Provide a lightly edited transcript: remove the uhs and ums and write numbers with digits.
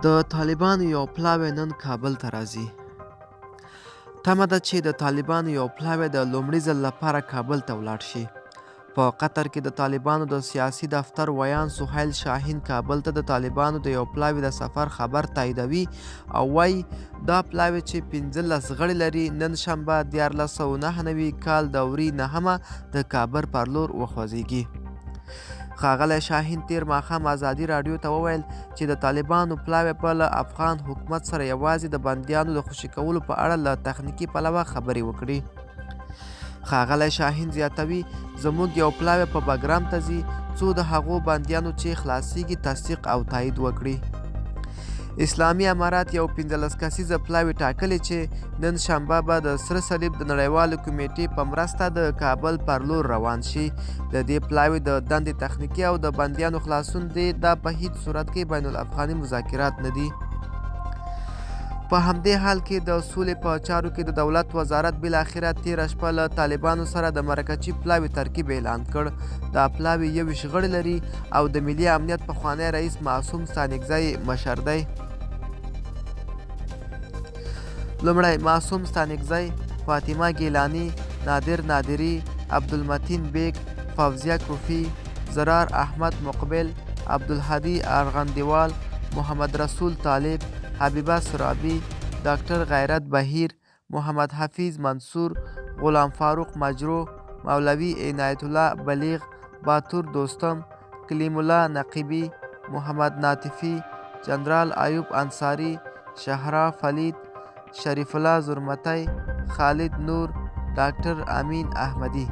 د طالبانو یو پلاوی نن کابل ته راځي. تمه ده چې د طالبانو یو پلاوی د لومړي ځل لپاره کابل ته ولاړ شي. په قطر کې د طالبانو د سیاسي دفتر ویان سهیل شاهین کابل ته د طالبانو د یو پلاوی د سفر خبر تاییدوي او وایي دا پلاوی چې 15 غړي لري نن شنبه 1499 کال د وري 9 د کابل پر لور وخوځېږي. ښاغلی شاهین تیر ماښام ازادي راډیو ته وویل چې د طالبانو پلاوی به له افغان حکومت سره یوازې د بندیانو د خوشي کولو په اړه له تخنیکي پلوه خبرې وکړي. ښاغلی شاهین زیاتوي زموږ یو پلاوی په بګرام ته ځي څو د هغو بندیانو چې خلاصیږي تصدیق او تایید وکړي. اسلامي امارات یو 15 کسیزه پلاوی ټاکلی چې نن شنبه به د سره صلیب د نړیوالې کمیټې په مرسته د کابل پر لور روان شي. د دې پلاوی د دندې تخنیکي او د بندیانو خلاصون دی دا په هیڅ صورت کې بین الافغاني مذاکرات نه دي. په همدې حال کې د سولې په چارو کې د دولت وزارت بالاخره تېره شپه له طالبانو سره د مرکچي پلاوي ترکیب اعلان کړ. دا پلاوی 21 غړي لري او د ملي امنیت پخوانی رئیس معصوم ستانکزی مشر دی. لومړی معصوم ستانکزی، فاطمه ګیلاني، نادر نادري، عبدالمتین بیگ، فوزیه کوفی، زرار احمد مقبل، عبدالهادي ارغندیوال، محمد رسول طالب، حبیبه سرابی، ډاکټر غیرت بهیر، محمد حفیظ منصور، غلام فاروق مجرو، مولوي عنایت الله بلیغ، باتور دوستم، کلیم الله نقیبی، محمد ناطفی، جنرال ایوب انصاری، شهرا فلید، شریف الله زرمتی، خالد نور، ډاکټر امین احمدی.